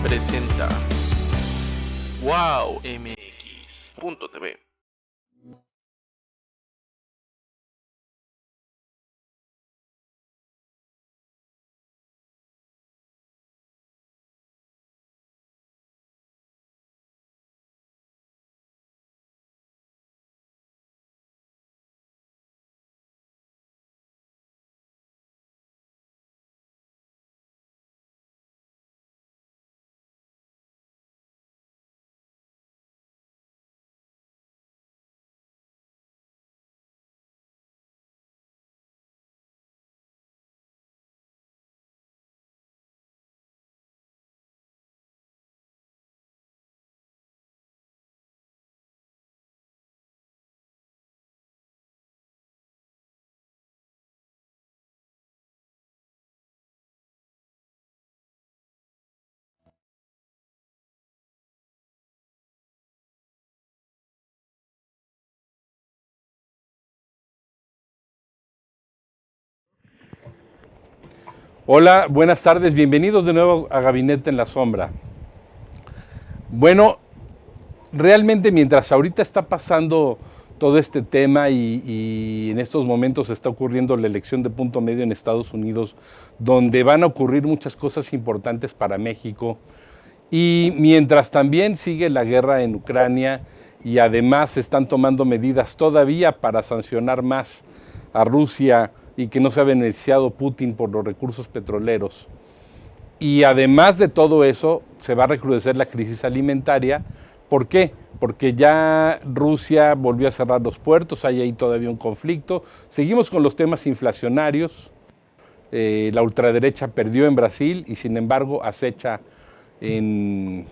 presenta wowmx.tv. Hola, buenas tardes, bienvenidos de nuevo a Gabinete en la Sombra. Bueno, realmente mientras ahorita está pasando todo este tema y en estos momentos está ocurriendo la elección de punto medio en Estados Unidos, donde van a ocurrir muchas cosas importantes para México, y mientras también sigue la guerra en Ucrania y además se están tomando medidas todavía para sancionar más a Rusia y que no se ha beneficiado Putin por los recursos petroleros. Y además de todo eso, se va a recrudecer la crisis alimentaria. ¿Por qué? Porque ya Rusia volvió a cerrar los puertos, hay ahí todavía un conflicto. Seguimos con los temas inflacionarios. La ultraderecha perdió en Brasil y sin embargo acecha en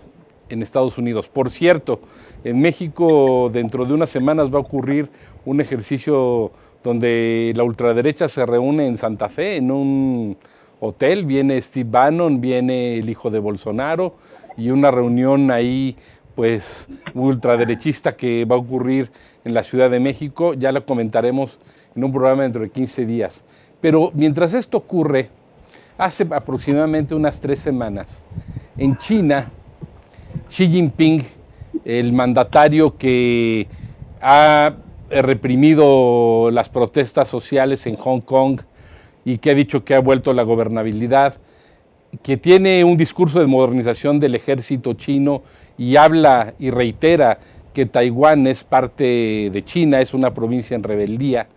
Estados Unidos. Por cierto, en México dentro de unas semanas va a ocurrir un ejercicio donde la ultraderecha se reúne en Santa Fe, en un hotel. Viene Steve Bannon, viene el hijo de Bolsonaro y una reunión ahí pues ultraderechista que va a ocurrir en la Ciudad de México. Ya la comentaremos en un programa dentro de 15 días. Pero mientras esto ocurre, hace aproximadamente unas 3 semanas, en China, Xi Jinping, el mandatario que ha reprimido las protestas sociales en Hong Kong y que ha dicho que ha vuelto la gobernabilidad, que tiene un discurso de modernización del ejército chino y habla y reitera que Taiwán es parte de China, es una provincia en rebeldía,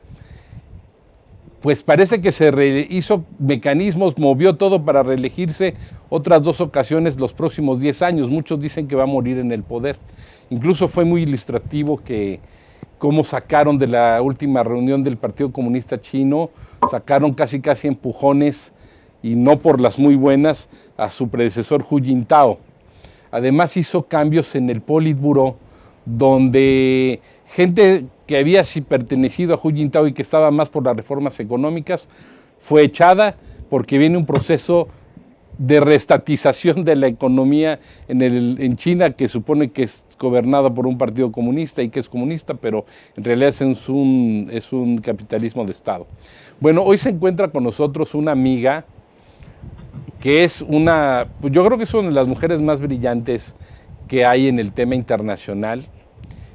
pues parece que se hizo mecanismos, movió todo para reelegirse otras 2 ocasiones los próximos 10 años. Muchos dicen que va a morir en el poder. Incluso fue muy ilustrativo que cómo sacaron de la última reunión del Partido Comunista Chino, sacaron casi empujones, y no por las muy buenas, a su predecesor Hu Jintao. Además hizo cambios en el Politburó, donde gente que había pertenecido a Hu Jintao y que estaba más por las reformas económicas, fue echada porque viene un proceso de reestatización de la economía en China, que supone que es gobernada por un partido comunista y que es comunista, pero en realidad es un capitalismo de Estado. Bueno, hoy se encuentra con nosotros una amiga que es yo creo que es una de las mujeres más brillantes que hay en el tema internacional.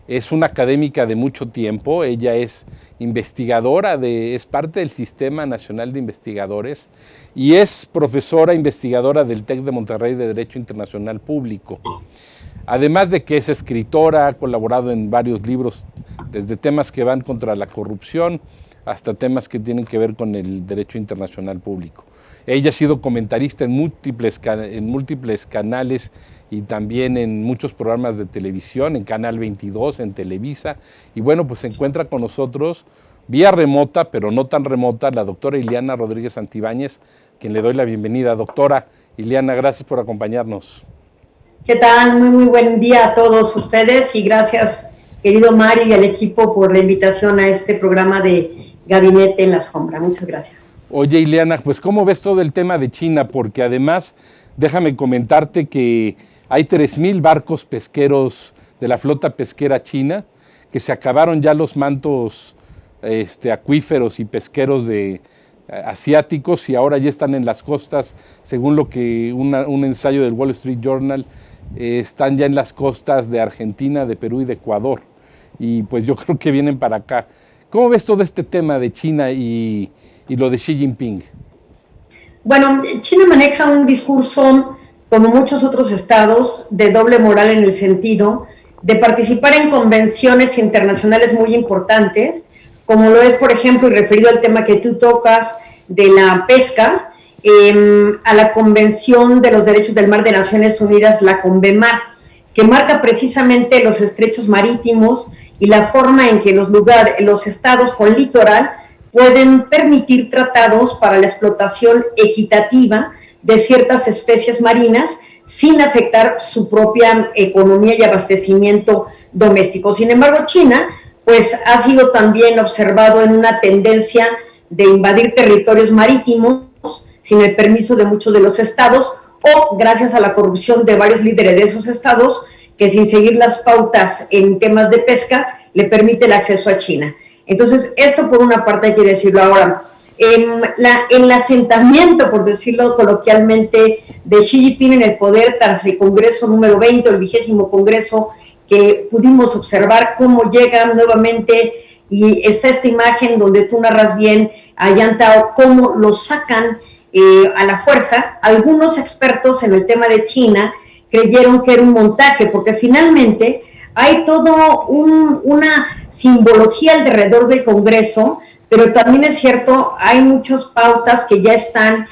Es una académica de mucho tiempo, ella es investigadora, es parte del Sistema Nacional de Investigadores y es profesora investigadora del TEC de Monterrey de Derecho Internacional Público. Además de que es escritora, ha colaborado en varios libros, desde temas que van contra la corrupción hasta temas que tienen que ver con el derecho internacional público. Ella ha sido comentarista en múltiples canales y también en muchos programas de televisión, en Canal 22, en Televisa. Y bueno, pues se encuentra con nosotros vía remota, pero no tan remota, la doctora Ileana Rodríguez Santibáñez, quien le doy la bienvenida. Doctora Ileana, gracias por acompañarnos. ¿Qué tal? Muy buen día a todos ustedes y gracias, querido Mario, y al equipo por la invitación a este programa de Gabinete en la Sombra. Muchas gracias. Oye, Ileana, pues ¿cómo ves todo el tema de China? Porque además, déjame comentarte que hay 3,000 barcos pesqueros de la flota pesquera china, que se acabaron ya los mantos acuíferos y pesqueros de asiáticos y ahora ya están en las costas, según lo que un ensayo del Wall Street Journal, están ya en las costas de Argentina, de Perú y de Ecuador. Y pues yo creo que vienen para acá. ¿Cómo ves todo este tema de China y lo de Xi Jinping? Bueno, China maneja un discurso, como muchos otros estados, de doble moral en el sentido de participar en convenciones internacionales muy importantes, como lo es, por ejemplo, y referido al tema que tú tocas de la pesca, a la Convención de los Derechos del Mar de Naciones Unidas, la CONVEMAR, que marca precisamente los estrechos marítimos y la forma en que los estados con litoral pueden permitir tratados para la explotación equitativa de ciertas especies marinas sin afectar su propia economía y abastecimiento doméstico. Sin embargo, China pues ha sido también observado en una tendencia de invadir territorios marítimos sin el permiso de muchos de los estados o gracias a la corrupción de varios líderes de esos estados que sin seguir las pautas en temas de pesca le permite el acceso a China. Entonces, esto por una parte hay que decirlo ahora. El asentamiento, por decirlo coloquialmente, de Xi Jinping en el poder tras el Congreso número 20, el 20º Congreso, que pudimos observar cómo llegan nuevamente, y está esta imagen donde tú narras bien a Yan Tao, cómo lo sacan a la fuerza. Algunos expertos en el tema de China creyeron que era un montaje, porque finalmente hay todo una simbología alrededor del Congreso, pero también es cierto, hay muchas pautas que ya están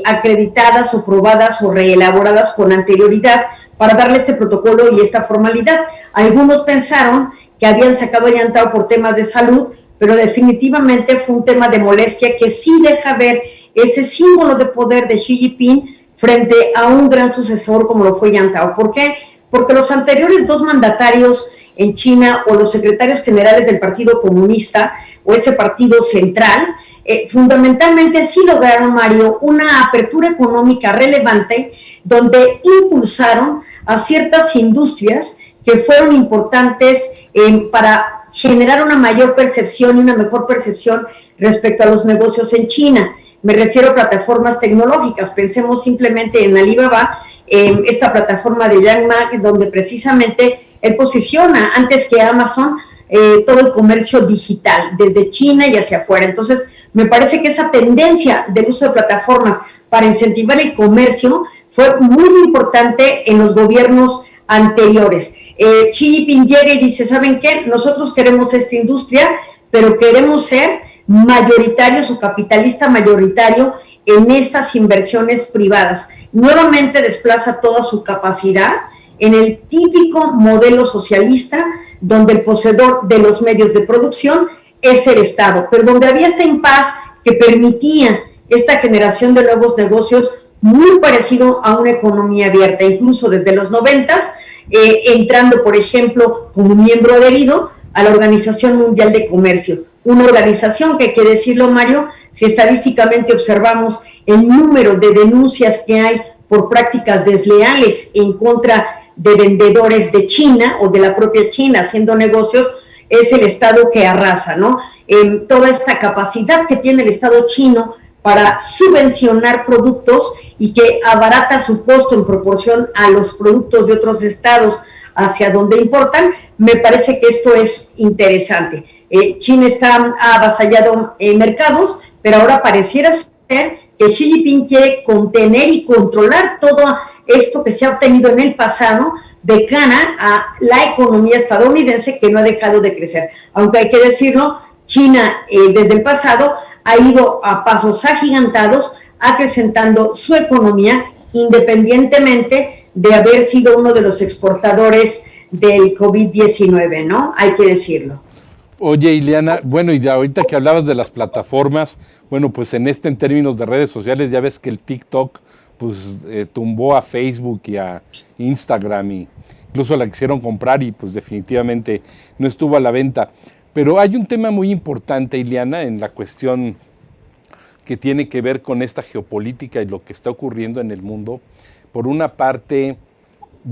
acreditadas o probadas o reelaboradas con anterioridad para darle este protocolo y esta formalidad. Algunos pensaron que habían sacado a Yan Tao por temas de salud, pero definitivamente fue un tema de molestia que sí deja ver ese símbolo de poder de Xi Jinping frente a un gran sucesor como lo fue Yan Tao. ¿Por qué? Porque los anteriores dos mandatarios en China o los secretarios generales del Partido Comunista o ese partido central, fundamentalmente sí lograron, Mario, una apertura económica relevante donde impulsaron a ciertas industrias que fueron importantes para generar una mayor percepción y una mejor percepción respecto a los negocios en China. Me refiero a plataformas tecnológicas, pensemos simplemente en Alibaba, esta plataforma de Jack Ma, donde precisamente él posiciona antes que Amazon todo el comercio digital, desde China y hacia afuera. Entonces, me parece que esa tendencia del uso de plataformas para incentivar el comercio fue muy importante en los gobiernos anteriores. Xi Jinping llega y dice, ¿saben qué? Nosotros queremos esta industria, pero queremos ser mayoritarios o capitalista mayoritario en estas inversiones privadas. Nuevamente desplaza toda su capacidad en el típico modelo socialista donde el poseedor de los medios de producción es el Estado, pero donde había esta impas que permitía esta generación de nuevos negocios muy parecido a una economía abierta, incluso desde los 90s, entrando, por ejemplo, como miembro adherido a la Organización Mundial de Comercio, una organización que hay que decirlo, Mario, si estadísticamente observamos el número de denuncias que hay por prácticas desleales en contra de vendedores de China o de la propia China haciendo negocios, es el Estado que arrasa, ¿no? Toda esta capacidad que tiene el Estado chino para subvencionar productos y que abarata su costo en proporción a los productos de otros estados hacia donde importan, me parece que esto es interesante. China ha avasallado mercados, pero ahora pareciera ser que Xi Jinping quiere contener y controlar todo esto que se ha obtenido en el pasado de cara a la economía estadounidense que no ha dejado de crecer. Aunque hay que decirlo, China desde el pasado ha ido a pasos agigantados acrecentando su economía independientemente de haber sido uno de los exportadores del COVID-19, ¿no? Hay que decirlo. Oye, Ileana, bueno, y de ahorita que hablabas de las plataformas, bueno, pues en términos de redes sociales, ya ves que el TikTok pues tumbó a Facebook y a Instagram, y incluso la quisieron comprar y pues definitivamente no estuvo a la venta. Pero hay un tema muy importante, Ileana, en la cuestión que tiene que ver con esta geopolítica y lo que está ocurriendo en el mundo. Por una parte,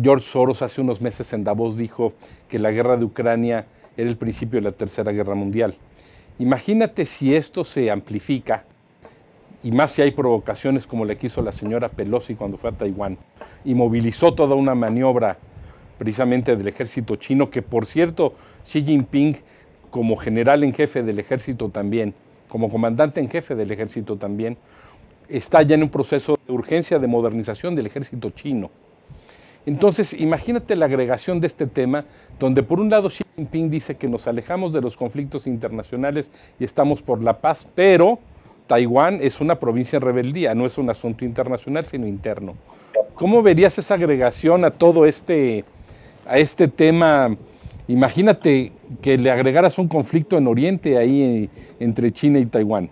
George Soros hace unos meses en Davos dijo que la guerra de Ucrania era el principio de la Tercera Guerra Mundial. Imagínate si esto se amplifica y más si hay provocaciones como la que hizo la señora Pelosi cuando fue a Taiwán y movilizó toda una maniobra precisamente del ejército chino, que por cierto Xi Jinping, como general en jefe del ejército también, como comandante en jefe del ejército también, está ya en un proceso de urgencia de modernización del ejército chino. Entonces, imagínate la agregación de este tema, donde por un lado Xi Jinping dice que nos alejamos de los conflictos internacionales y estamos por la paz, pero Taiwán es una provincia en rebeldía, no es un asunto internacional, sino interno. ¿Cómo verías esa agregación a todo este tema? Imagínate que le agregaras un conflicto en Oriente ahí entre China y Taiwán.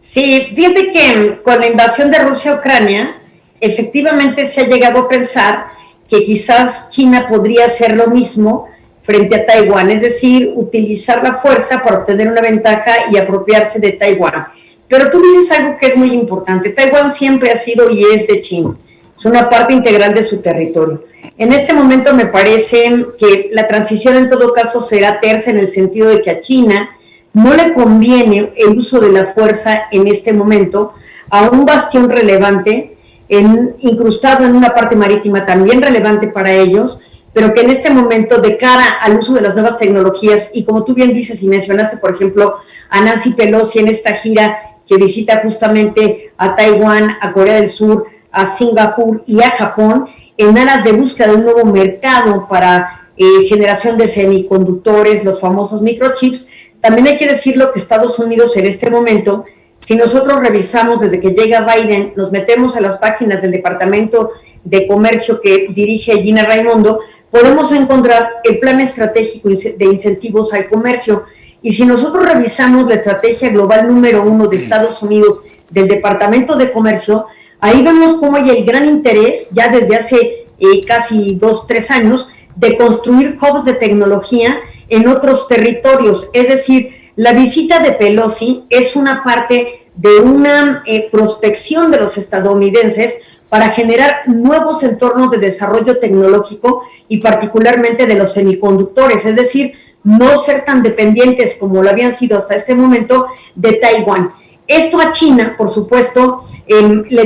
Sí, fíjate que con la invasión de Rusia a Ucrania, efectivamente se ha llegado a pensar que quizás China podría hacer lo mismo frente a Taiwán, es decir, utilizar la fuerza para obtener una ventaja y apropiarse de Taiwán. Pero tú dices algo que es muy importante. Taiwán siempre ha sido y es de China. Es una parte integral de su territorio. En este momento me parece que la transición en todo caso será tersa en el sentido de que a China no le conviene el uso de la fuerza en este momento a un bastión relevante, incrustado en una parte marítima también relevante para ellos, pero que en este momento, de cara al uso de las nuevas tecnologías, y como tú bien dices y mencionaste, por ejemplo, a Nancy Pelosi en esta gira que visita justamente a Taiwán, a Corea del Sur, a Singapur y a Japón, en aras de búsqueda de un nuevo mercado para generación de semiconductores, los famosos microchips. También hay que decirlo que Estados Unidos en este momento, si nosotros revisamos desde que llega Biden, nos metemos a las páginas del Departamento de Comercio que dirige Gina Raimondo, podemos encontrar el plan estratégico de incentivos al comercio. Y si nosotros revisamos la estrategia global número 1 de Estados Unidos del Departamento de Comercio, ahí vemos cómo hay el gran interés, ya desde hace casi 2-3 años, de construir hubs de tecnología en otros territorios. Es decir, la visita de Pelosi es una parte de una prospección de los estadounidenses para generar nuevos entornos de desarrollo tecnológico y particularmente de los semiconductores, es decir, no ser tan dependientes como lo habían sido hasta este momento de Taiwán. Esto a China, por supuesto, le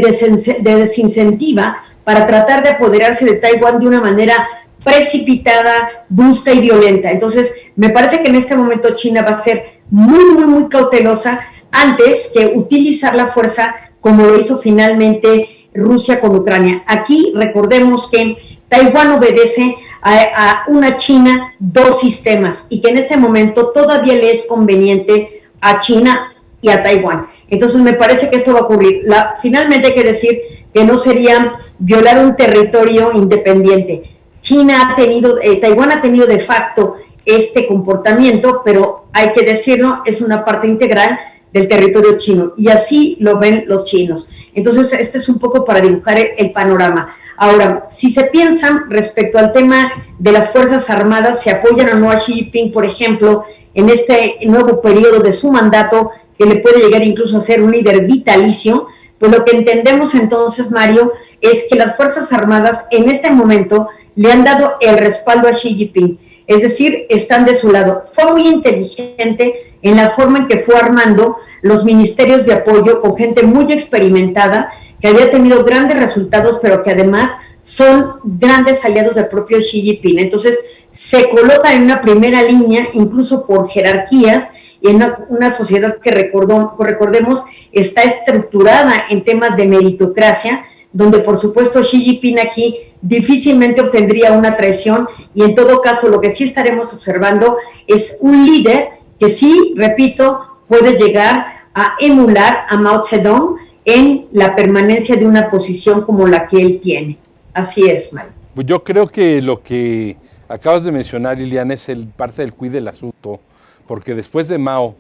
desincentiva para tratar de apoderarse de Taiwán de una manera precipitada, brusca y violenta. Entonces, me parece que en este momento China va a ser muy cautelosa antes que utilizar la fuerza como lo hizo finalmente Rusia con Ucrania. Aquí recordemos que Taiwán obedece a una China, dos sistemas, y que en este momento todavía le es conveniente a China y a Taiwán. Entonces me parece que esto va a ocurrir. Finalmente hay que decir que no sería violar un territorio independiente. Taiwán ha tenido de facto este comportamiento, pero hay que decirlo, es una parte integral del territorio chino, y así lo ven los chinos. Entonces, este es un poco para dibujar el panorama. Ahora, si se piensan respecto al tema de las Fuerzas Armadas, se apoyan o no a Xi Jinping, por ejemplo, en este nuevo periodo de su mandato, que le puede llegar incluso a ser un líder vitalicio, pues lo que entendemos entonces, Mario, es que las Fuerzas Armadas en este momento le han dado el respaldo a Xi Jinping, es decir, están de su lado. Fue muy inteligente en la forma en que fue armando los ministerios de apoyo con gente muy experimentada, que había tenido grandes resultados, pero que además son grandes aliados del propio Xi Jinping. Entonces, se coloca en una primera línea, incluso por jerarquías, y en una sociedad que recordemos está estructurada en temas de meritocracia, donde por supuesto Xi Jinping aquí difícilmente obtendría una traición, y en todo caso lo que sí estaremos observando es un líder que sí, repito, puede llegar a emular a Mao Zedong en la permanencia de una posición como la que él tiene. Así es, Mario. Yo creo que lo que acabas de mencionar, Liliana, es parte del quid del asunto, porque después de Mao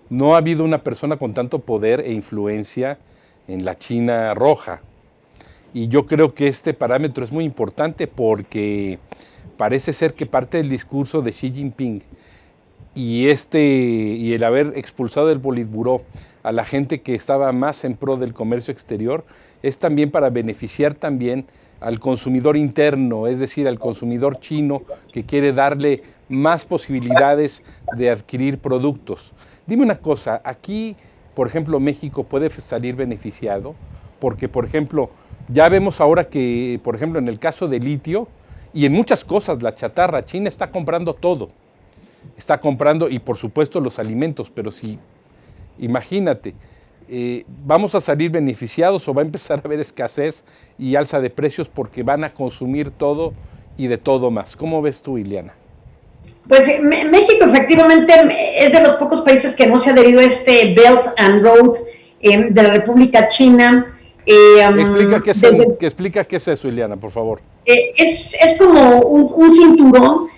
no ha habido una persona con tanto poder e influencia en la China roja. Y yo creo que este parámetro es muy importante porque parece ser que parte del discurso de Xi Jinping y el haber expulsado del Politburó a la gente que estaba más en pro del comercio exterior es también para beneficiar también al consumidor interno, es decir, al consumidor chino que quiere darle más posibilidades de adquirir productos. Dime una cosa, aquí por ejemplo, México puede salir beneficiado, porque, por ejemplo, ya vemos ahora que, por ejemplo, en el caso del litio y en muchas cosas, la chatarra, China está comprando todo. Está comprando, y por supuesto, los alimentos, pero si, imagínate, ¿vamos a salir beneficiados o va a empezar a haber escasez y alza de precios porque van a consumir todo y de todo más? ¿Cómo ves tú, Ileana? Pues México efectivamente es de los pocos países que no se ha adherido a este Belt and Road de la República China. Explica qué es eso, Ileana, por favor. Es como un cinturón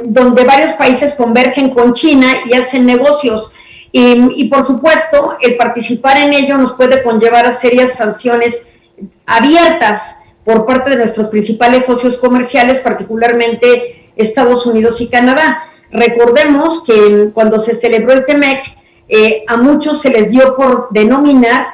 donde varios países convergen con China y hacen negocios. Y por supuesto, el participar en ello nos puede conllevar a serias sanciones abiertas por parte de nuestros principales socios comerciales, particularmente Estados Unidos y Canadá. Recordemos que cuando se celebró el TEMEC, a muchos se les dio por denominar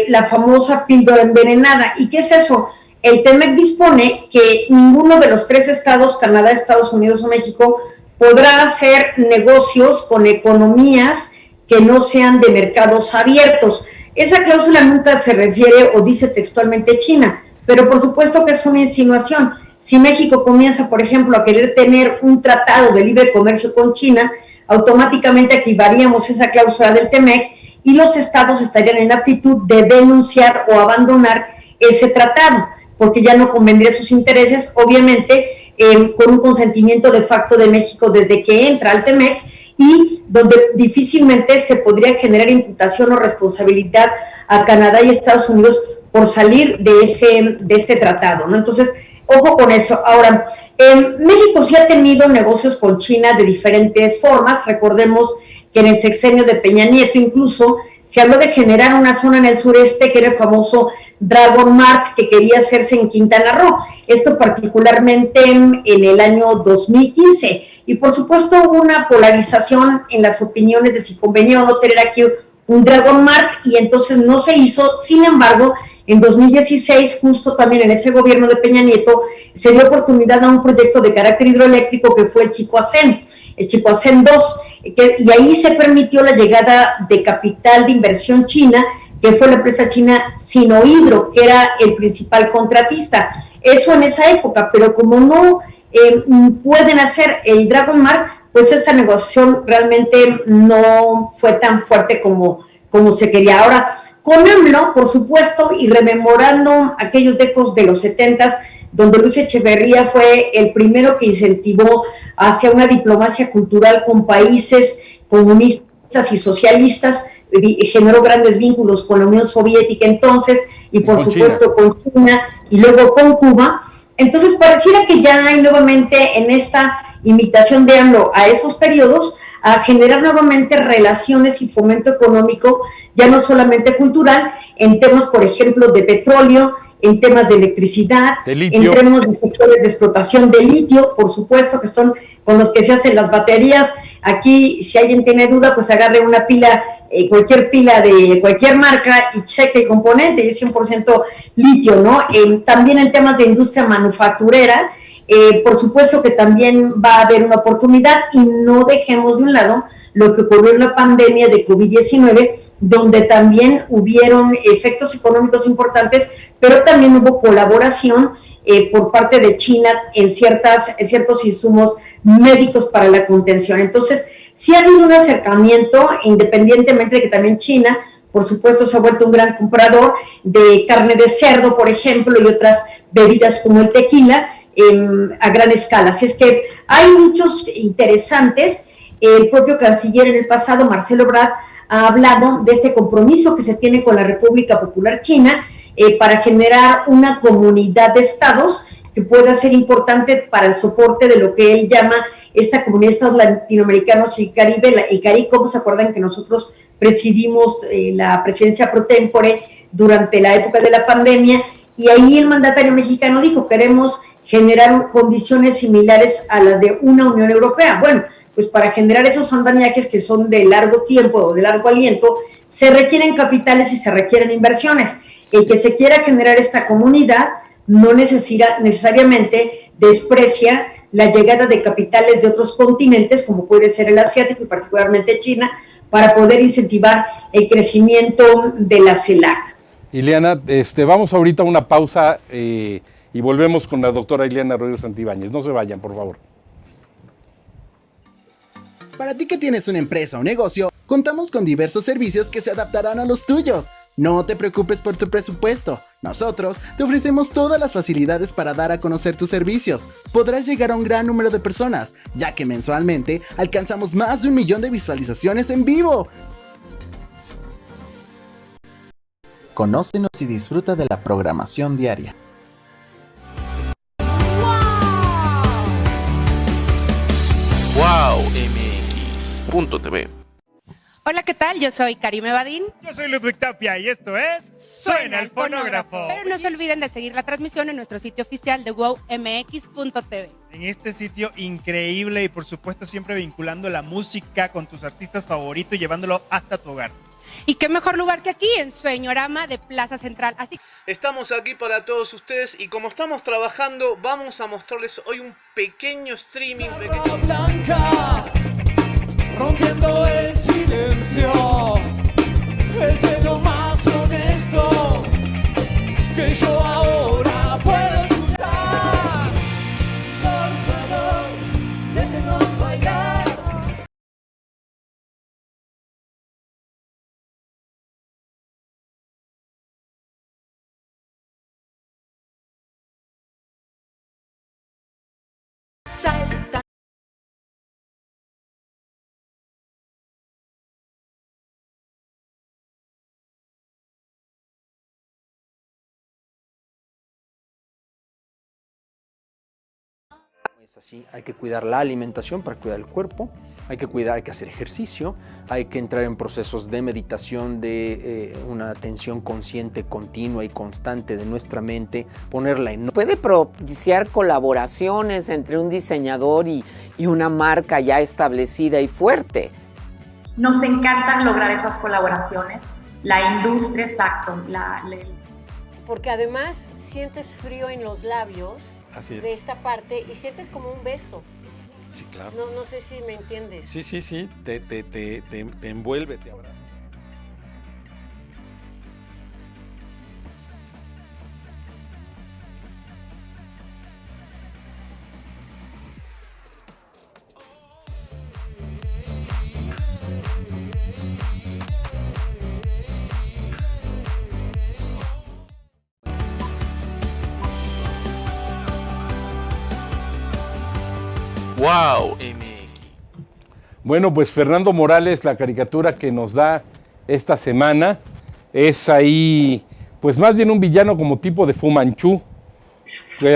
la famosa píldora envenenada. ¿Y qué es eso? El TEMEC dispone que ninguno de los 3 estados, Canadá, Estados Unidos o México, podrá hacer negocios con economías que no sean de mercados abiertos. Esa cláusula nunca se refiere o dice textualmente China, pero por supuesto que es una insinuación. Si México comienza, por ejemplo, a querer tener un tratado de libre comercio con China, automáticamente activaríamos esa cláusula del TEMEC y los estados estarían en aptitud de denunciar o abandonar ese tratado, porque ya no convendría sus intereses, obviamente, con un consentimiento de facto de México desde que entra al TEMEC, y donde difícilmente se podría generar imputación o responsabilidad a Canadá y Estados Unidos por salir de este tratado, ¿no? Entonces, ojo con eso. Ahora, México sí ha tenido negocios con China de diferentes formas. Recordemos que en el sexenio de Peña Nieto incluso se habló de generar una zona en el sureste que era el famoso Dragon Mark, que quería hacerse en Quintana Roo, esto particularmente en el año 2015, y por supuesto hubo una polarización en las opiniones de si convenía o no tener aquí un Dragon Mark, y entonces no se hizo. Sin embargo, en 2016, justo también en ese gobierno de Peña Nieto, se dio oportunidad a un proyecto de carácter hidroeléctrico que fue el Chicoacén 2, y ahí se permitió la llegada de capital de inversión china, que fue la empresa china Sinohydro, que era el principal contratista. Eso en esa época, pero como no pueden hacer el Dragon Mark, pues esta negociación realmente no fue tan fuerte como se quería. Ahora, con AMLO, por supuesto, y rememorando aquellos ecos de los 70s, donde Luis Echeverría fue el primero que incentivó hacia una diplomacia cultural con países comunistas y socialistas, generó grandes vínculos con la Unión Soviética entonces, y por supuesto con China, y luego con Cuba. Entonces pareciera que ya hay nuevamente en esta invitación de AMLO a esos periodos a generar nuevamente relaciones y fomento económico, ya no solamente cultural, en temas, por ejemplo, de petróleo, en temas de electricidad, en temas de sectores de explotación de litio, por supuesto, que son con los que se hacen las baterías. Aquí, si alguien tiene duda, pues agarre una pila, cualquier pila de cualquier marca y cheque el componente, y es 100% litio, ¿no? También en temas de industria manufacturera, por supuesto que también va a haber una oportunidad, y no dejemos de un lado lo que ocurrió en la pandemia de COVID-19, donde también hubieron efectos económicos importantes, pero también hubo colaboración por parte de China en ciertos insumos médicos para la contención. Entonces, sí ha habido un acercamiento, independientemente de que también China, por supuesto, se ha vuelto un gran comprador de carne de cerdo, por ejemplo, y otras bebidas como el tequila, a gran escala. Así es que hay muchos interesantes. El propio canciller en el pasado, Marcelo Ebrard, ha hablado de este compromiso que se tiene con la República Popular China para generar una comunidad de estados que pueda ser importante para el soporte de lo que él llama esta comunidad de estados latinoamericanos y Caribe, el CARICOM. ¿Se acuerdan que nosotros presidimos la presidencia pro tempore durante la época de la pandemia? Y ahí el mandatario mexicano dijo, queremos generar condiciones similares a las de una Unión Europea. Bueno, pues para generar esos andamiajes que son de largo tiempo o de largo aliento, se requieren capitales y se requieren inversiones. El que se quiera generar esta comunidad no necesariamente desprecia la llegada de capitales de otros continentes, como puede ser el asiático y particularmente China, para poder incentivar el crecimiento de la CELAC. Ileana, vamos ahorita a una pausa y volvemos con la doctora Ileana Rodríguez Santibáñez. No se vayan, por favor. Para ti que tienes una empresa o negocio, contamos con diversos servicios que se adaptarán a los tuyos. No te preocupes por tu presupuesto. Nosotros te ofrecemos todas las facilidades para dar a conocer tus servicios. Podrás llegar a un gran número de personas, ya que mensualmente alcanzamos más de 1 millón de visualizaciones en vivo. Conócenos y disfruta de la programación diaria. WowMX.tv. Hola, ¿qué tal? Yo soy Karime Badín. Yo soy Ludwig Tapia y esto es Suena el Fonógrafo. Pero no se olviden de seguir la transmisión en nuestro sitio oficial de WowMX.tv. En este sitio increíble y por supuesto siempre vinculando la música con tus artistas favoritos y llevándolo hasta tu hogar. Y qué mejor lugar que aquí, en Sueñorama de Plaza Central. Así Estamos aquí para todos ustedes y como estamos trabajando, vamos a mostrarles hoy un pequeño streaming. Blanca, rompiendo el silencio, es de lo más honesto que yo ahora puedo escuchar. Por favor, déjenos bailar. Es así, hay que cuidar la alimentación para cuidar el cuerpo, hay que hacer ejercicio, hay que entrar en procesos de meditación, de una atención consciente, continua y constante de nuestra mente, ponerla en... Puede propiciar colaboraciones entre un diseñador y una marca ya establecida y fuerte. Nos encantan lograr esas colaboraciones, la industria, exacto, porque además sientes frío en los labios de esta parte y sientes como un beso. Sí, claro. No sé si me entiendes. Sí, te envuelve, te abraza. WowMX. Bueno, pues Fernando Morales, la caricatura que nos da esta semana, es ahí, pues más bien un villano como tipo de Fu Manchu,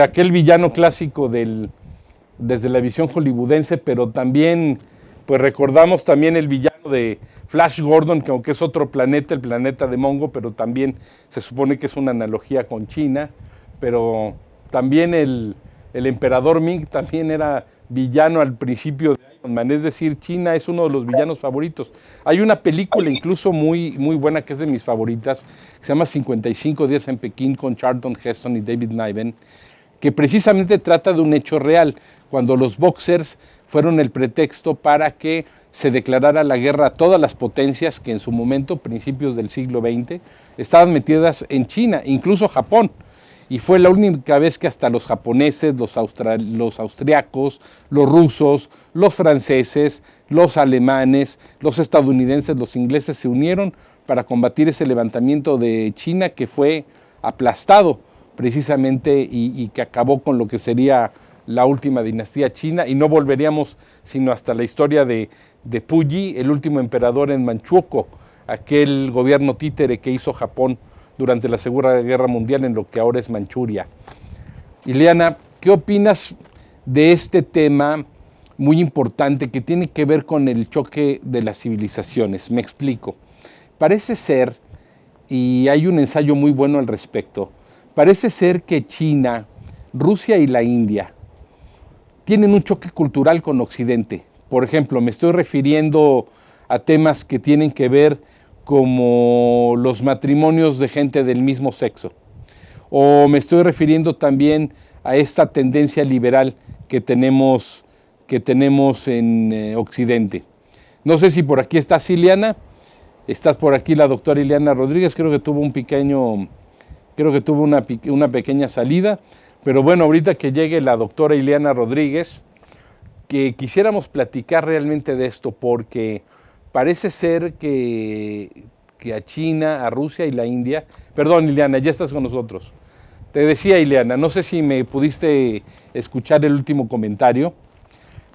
aquel villano clásico desde la visión hollywoodense, pero también, pues recordamos también el villano de Flash Gordon, que aunque es otro planeta, el planeta de Mongo, pero también se supone que es una analogía con China, pero también el emperador Ming también era villano al principio de Iron Man, es decir, China es uno de los villanos favoritos. Hay una película incluso muy buena que es de mis favoritas, que se llama 55 días en Pekín con Charlton Heston y David Niven, que precisamente trata de un hecho real, cuando los boxers fueron el pretexto para que se declarara la guerra a todas las potencias que en su momento, principios del siglo XX, estaban metidas en China, incluso Japón. Y fue la única vez que hasta los japoneses, los austriacos, los rusos, los franceses, los alemanes, los estadounidenses, los ingleses se unieron para combatir ese levantamiento de China que fue aplastado precisamente y que acabó con lo que sería la última dinastía china, y no volveríamos sino hasta la historia de Puyi, el último emperador en Manchukuo, aquel gobierno títere que hizo Japón durante la Segunda Guerra Mundial en lo que ahora es Manchuria. Ileana, ¿qué opinas de este tema muy importante que tiene que ver con el choque de las civilizaciones? Me explico. Parece ser, y hay un ensayo muy bueno al respecto, parece ser que China, Rusia y la India tienen un choque cultural con Occidente. Por ejemplo, me estoy refiriendo a temas que tienen que ver como los matrimonios de gente del mismo sexo. O me estoy refiriendo también a esta tendencia liberal que tenemos en Occidente. No sé si por aquí estás, Ileana. Estás por aquí la doctora Ileana Rodríguez. Creo que tuvo una pequeña salida. Pero bueno, ahorita que llegue la doctora Ileana Rodríguez, que quisiéramos platicar realmente de esto, porque parece ser que a China, a Rusia y la India... Perdón, Ileana, ya estás con nosotros. Te decía, Ileana, no sé si me pudiste escuchar el último comentario.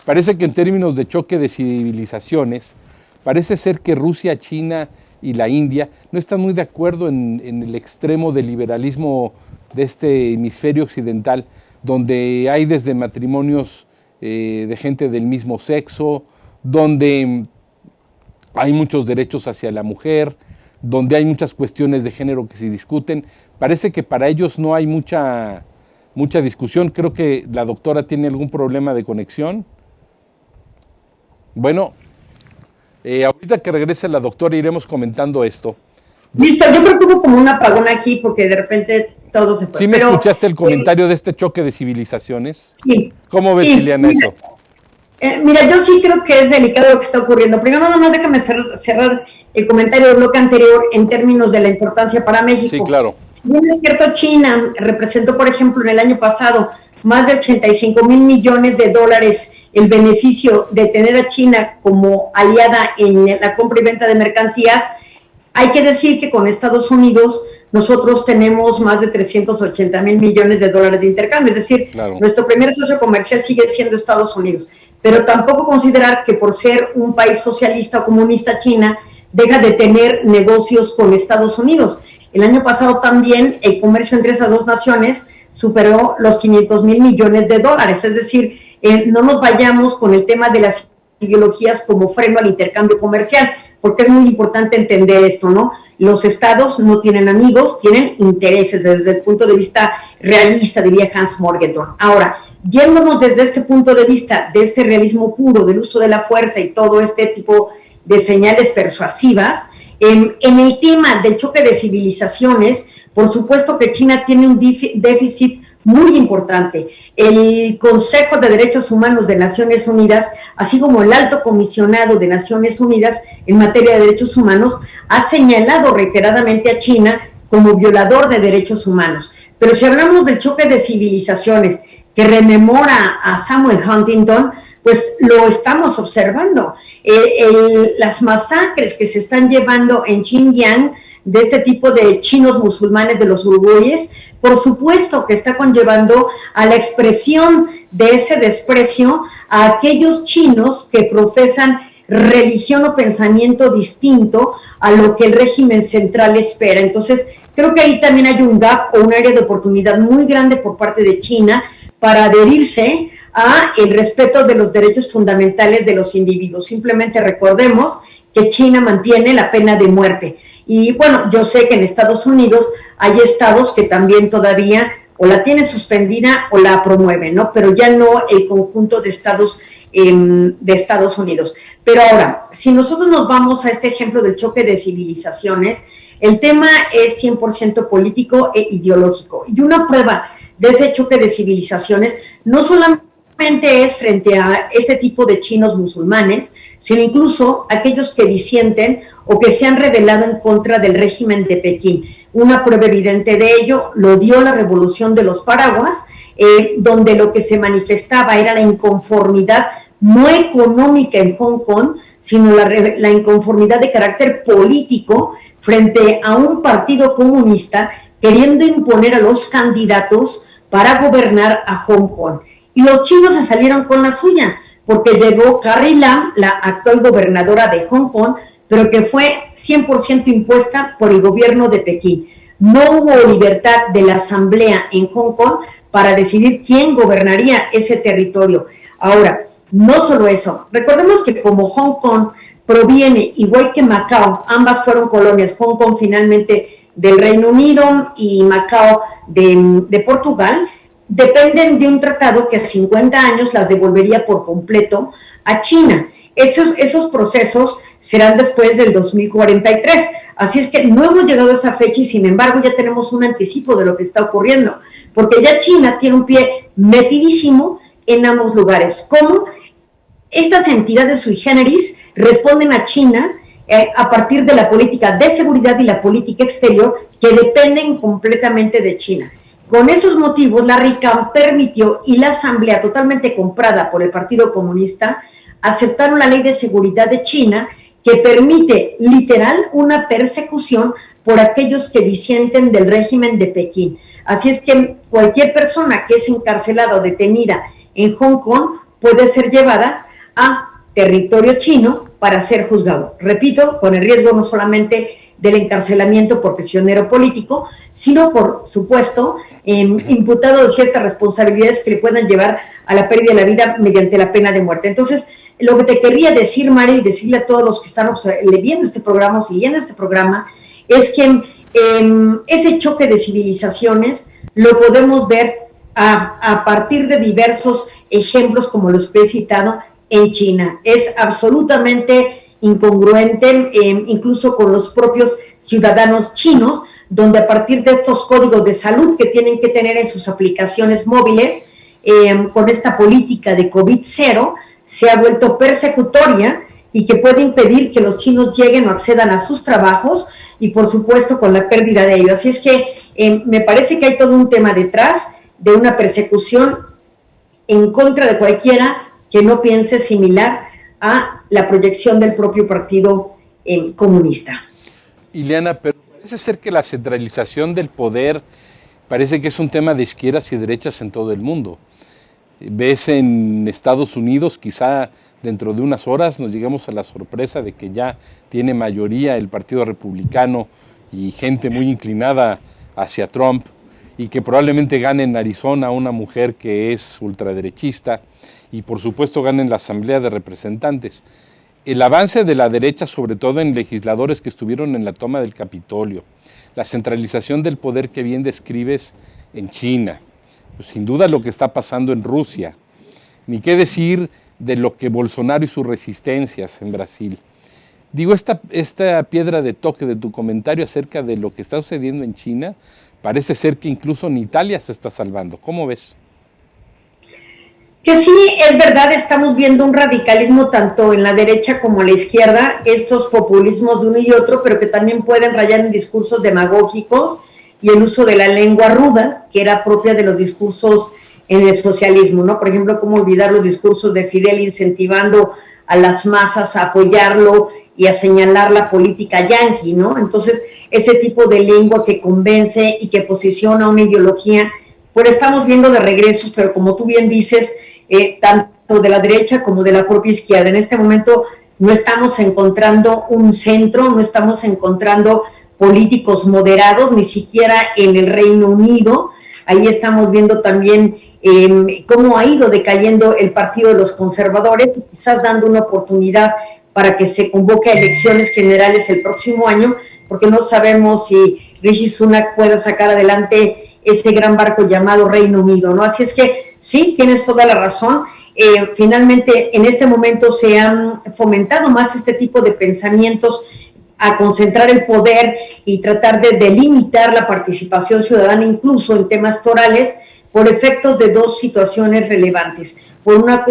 Parece que en términos de choque de civilizaciones, parece ser que Rusia, China y la India no están muy de acuerdo en el extremo del liberalismo de este hemisferio occidental, donde hay desde matrimonios de gente del mismo sexo, donde hay muchos derechos hacia la mujer, donde hay muchas cuestiones de género que se discuten. Parece que para ellos no hay mucha discusión. Creo que la doctora tiene algún problema de conexión. Bueno, ahorita que regrese la doctora iremos comentando esto. Listo, yo creo que hubo como un apagón aquí porque de repente todo se fue. ¿Sí me escuchaste el comentario de este choque de civilizaciones? Sí. ¿Cómo ves, Ileana, eso? Mira, yo sí creo que es delicado lo que está ocurriendo. Primero, nada más déjame cerrar el comentario del bloque anterior en términos de la importancia para México. Sí, claro. Si bien es cierto, China representó, por ejemplo, en el año pasado más de 85,000 millones de dólares el beneficio de tener a China como aliada en la compra y venta de mercancías. Hay que decir que con Estados Unidos nosotros tenemos más de 380,000 millones de dólares de intercambio, es decir, claro, nuestro primer socio comercial sigue siendo Estados Unidos, pero tampoco considerar que por ser un país socialista o comunista China deja de tener negocios con Estados Unidos. El año pasado también el comercio entre esas dos naciones superó los 500,000 millones de dólares, es decir, no nos vayamos con el tema de las ideologías como freno al intercambio comercial, porque es muy importante entender esto, ¿no? Los estados no tienen amigos, tienen intereses desde el punto de vista realista, diría Hans Morgenthau. Ahora, yéndonos desde este punto de vista, de este realismo puro, del uso de la fuerza y todo este tipo de señales persuasivas, en el tema del choque de civilizaciones, por supuesto que China tiene un déficit muy importante. El Consejo de Derechos Humanos de Naciones Unidas, así como el Alto Comisionado de Naciones Unidas en materia de derechos humanos, ha señalado reiteradamente a China como violador de derechos humanos. Pero si hablamos del choque de civilizaciones que rememora a Samuel Huntington, pues lo estamos observando. Las masacres que se están llevando en Xinjiang de este tipo de chinos musulmanes de los uigures, por supuesto que está conllevando a la expresión de ese desprecio a aquellos chinos que profesan religión o pensamiento distinto a lo que el régimen central espera. Entonces, creo que ahí también hay un gap o un área de oportunidad muy grande por parte de China para adherirse a el respeto de los derechos fundamentales de los individuos. Simplemente recordemos que China mantiene la pena de muerte. Y bueno, yo sé que en Estados Unidos hay estados que también todavía o la tienen suspendida o la promueven, ¿no? Pero ya no el conjunto de estados de Estados Unidos. Pero ahora, si nosotros nos vamos a este ejemplo del choque de civilizaciones, el tema es 100% político e ideológico. Y una prueba de ese choque de civilizaciones no solamente es frente a este tipo de chinos musulmanes, sino incluso aquellos que disienten o que se han rebelado en contra del régimen de Pekín. Una prueba evidente de ello lo dio la revolución de los paraguas, donde lo que se manifestaba era la inconformidad no económica en Hong Kong, sino la inconformidad de carácter político frente a un partido comunista queriendo imponer a los candidatos para gobernar a Hong Kong. Y los chinos se salieron con la suya, porque llegó Carrie Lam, la actual gobernadora de Hong Kong, pero que fue 100% impuesta por el gobierno de Pekín. No hubo libertad de la asamblea en Hong Kong para decidir quién gobernaría ese territorio. Ahora, no solo eso, recordemos que como Hong Kong proviene, igual que Macao, ambas fueron colonias, Hong Kong finalmente del Reino Unido y Macao de Portugal, dependen de un tratado que a 50 años las devolvería por completo a China. Esos procesos serán después del 2043, así es que no hemos llegado a esa fecha y sin embargo ya tenemos un anticipo de lo que está ocurriendo, porque ya China tiene un pie metidísimo en ambos lugares. ¿Cómo? Estas entidades sui generis responden a China a partir de la política de seguridad y la política exterior que dependen completamente de China. Con esos motivos, la RICAM permitió y la Asamblea, totalmente comprada por el Partido Comunista, aceptaron la Ley de Seguridad de China que permite literal una persecución por aquellos que disienten del régimen de Pekín. Así es que cualquier persona que es encarcelada o detenida en Hong Kong puede ser llevada a territorio chino para ser juzgado. Repito, con el riesgo no solamente del encarcelamiento por prisionero político, sino por supuesto imputado de ciertas responsabilidades que le puedan llevar a la pérdida de la vida mediante la pena de muerte. Entonces, lo que te quería decir, Mari, y decirle a todos los que están viendo este programa o siguiendo este programa, es que ese choque de civilizaciones lo podemos ver a partir de diversos ejemplos como los que he citado en China. Es absolutamente incongruente, incluso con los propios ciudadanos chinos, donde a partir de estos códigos de salud que tienen que tener en sus aplicaciones móviles, con esta política de COVID-0, se ha vuelto persecutoria y que puede impedir que los chinos lleguen o accedan a sus trabajos y por supuesto con la pérdida de ellos. Así es que me parece que hay todo un tema detrás de una persecución en contra de cualquiera que no piense similar a la proyección del propio Partido Comunista. Ileana, pero parece ser que la centralización del poder parece que es un tema de izquierdas y derechas en todo el mundo. Ves en Estados Unidos, quizá dentro de unas horas nos llegamos a la sorpresa de que ya tiene mayoría el Partido Republicano y gente muy inclinada hacia Trump, y que probablemente gane en Arizona una mujer que es ultraderechista, y por supuesto gane en la Asamblea de Representantes. El avance de la derecha, sobre todo en legisladores que estuvieron en la toma del Capitolio, la centralización del poder que bien describes en China, pues sin duda lo que está pasando en Rusia, ni qué decir de lo que Bolsonaro y sus resistencias en Brasil. Digo, esta piedra de toque de tu comentario acerca de lo que está sucediendo en China, parece ser que incluso en Italia se está salvando. ¿Cómo ves? Que sí, es verdad, estamos viendo un radicalismo tanto en la derecha como en la izquierda, estos populismos de uno y otro, pero que también pueden rayar en discursos demagógicos y el uso de la lengua ruda, que era propia de los discursos en el socialismo, ¿no? Por ejemplo, cómo olvidar los discursos de Fidel incentivando a las masas a apoyarlo y a señalar la política yanqui, ¿no? Entonces, ese tipo de lengua que convence y que posiciona una ideología, pues estamos viendo de regresos, pero como tú bien dices, tanto de la derecha como de la propia izquierda. En este momento no estamos encontrando un centro, no estamos encontrando políticos moderados, ni siquiera en el Reino Unido. Ahí estamos viendo también cómo ha ido decayendo el Partido de los Conservadores, y quizás dando una oportunidad para que se convoque a elecciones generales el próximo año, porque no sabemos si Rishi Sunak pueda sacar adelante ese gran barco llamado Reino Unido, ¿no? Así es que sí, tienes toda la razón. Finalmente, en este momento se han fomentado más este tipo de pensamientos a concentrar el poder y tratar de delimitar la participación ciudadana, incluso en temas torales, por efectos de dos situaciones relevantes. Por una